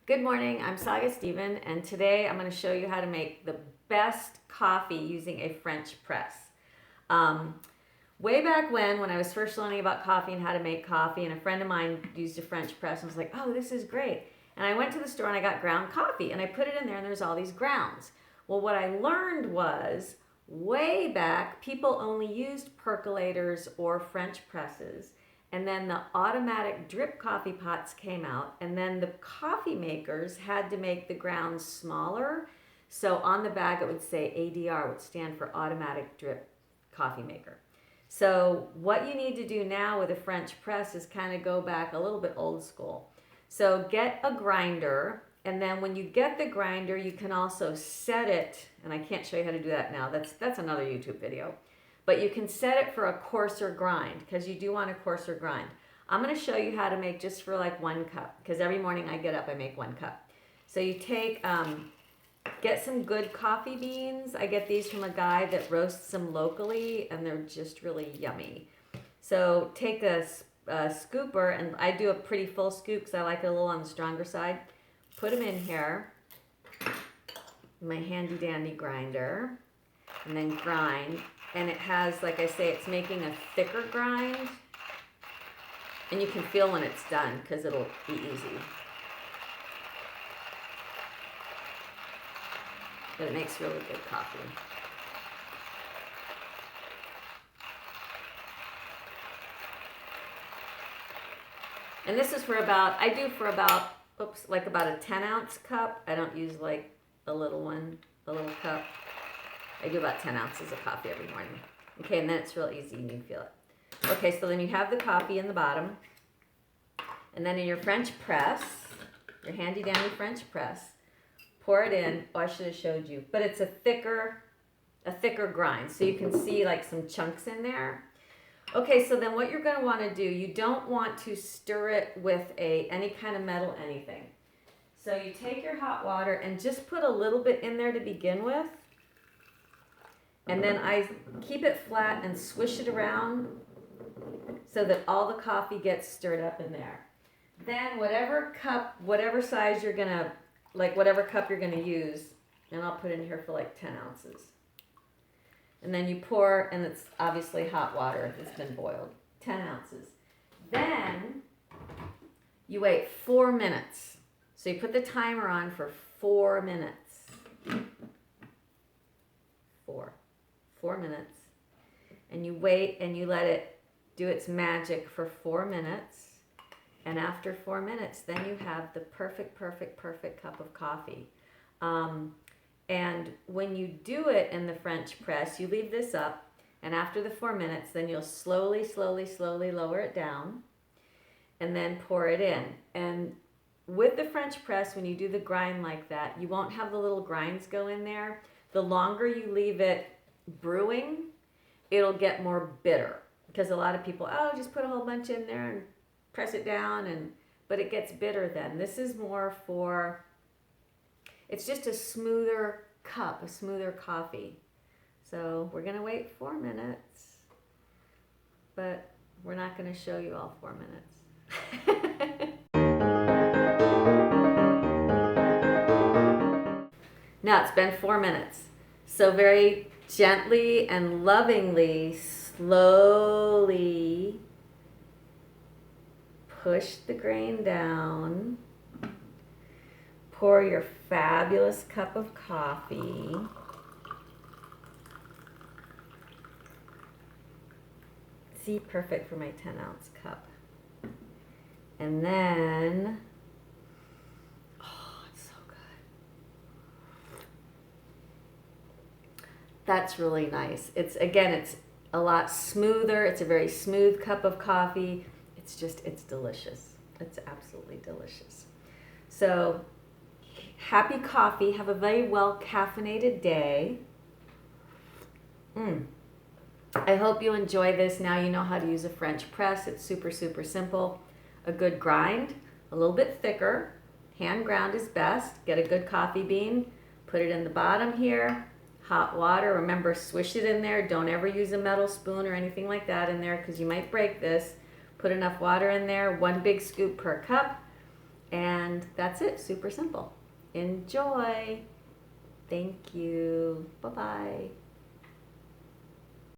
Good morning, I'm Saga Stephen, and today I'm going to show you how to make the best coffee using a French press. Way back when I was first learning about coffee and how to make coffee, and a friend of mine used a French press and was like, oh, this is great. And I went to the store and I got ground coffee and I put it in there and there's all these grounds. Well, what I learned was way back, people only used percolators or French presses. And then the automatic drip coffee pots came out, and then the coffee makers had to make the grounds smaller. So on the bag it would say ADR, which stand for automatic drip coffee maker. So what you need to do now with a French press is kind of go back a little bit old school. So get a grinder, and then when you get the grinder, you can also set it, and I can't show you how to do that now. That's another YouTube video. But you can set it for a coarser grind because you do want a coarser grind. I'm going to show you how to make just for like 1 cup because every morning I get up, I make 1 cup. So you take, get some good coffee beans. I get these from a guy that roasts them locally and they're just really yummy. So take a scooper, and I do a pretty full scoop because I like it a little on the stronger side. Put them in here, my handy dandy grinder, and then grind. And it has, like I say, it's making a thicker grind. And you can feel when it's done because it'll be easy. But it makes really good coffee. And this is for about, I do for about, like about a 10-ounce cup. I don't use like a little one, a little cup. I do about 10 ounces of coffee every morning. Okay, and then it's real easy, you can feel it. Okay, so then you have the coffee in the bottom. And then in your French press, your handy dandy French press, pour it in. Oh, I should have showed you. But it's a thicker grind. So you can see like some chunks in there. Okay, so then what you're gonna wanna do, you don't want to stir it with any kind of metal anything. So you take your hot water and just put a little bit in there to begin with. And then I keep it flat and swish it around so that all the coffee gets stirred up in there. Then whatever cup, whatever size you're gonna, like whatever cup you're gonna use, and I'll put in here for like 10 ounces. And then you pour, and it's obviously hot water that's been boiled, 10 ounces. Then you wait 4 minutes. So you put the timer on for 4 minutes. 4 minutes, and you wait and you let it do its magic for 4 minutes, and after 4 minutes then you have the perfect cup of coffee. And when you do it in the French press, you leave this up, and after the 4 minutes then you'll slowly lower it down and then pour it in. And with the French press, when you do the grind like that, you won't have the little grinds go in there. The longer you leave it brewing, it'll get more bitter, because a lot of people, oh, just put a whole bunch in there and press it down, but it gets bitter then. This is more for, it's just a smoother cup, a smoother coffee. So we're gonna wait 4 minutes, but we're not gonna show you all 4 minutes. Now it's been 4 minutes. So very gently and lovingly, slowly push the grain down. Pour your fabulous cup of coffee. See, perfect for my 10-ounce cup. And then, that's really nice. It's a lot smoother. It's a very smooth cup of coffee. It's delicious. It's absolutely delicious. So happy coffee. Have a very well caffeinated day. I hope you enjoy this. Now you know how to use a French press. It's super simple. A good grind, a little bit thicker. Hand ground is best. Get a good coffee bean. Put it in the bottom here. Hot water, remember, swish it in there. Don't ever use a metal spoon or anything like that in there because you might break this. Put enough water in there, 1 big scoop per cup, And that's it, super simple. Enjoy. Thank you. Bye-bye.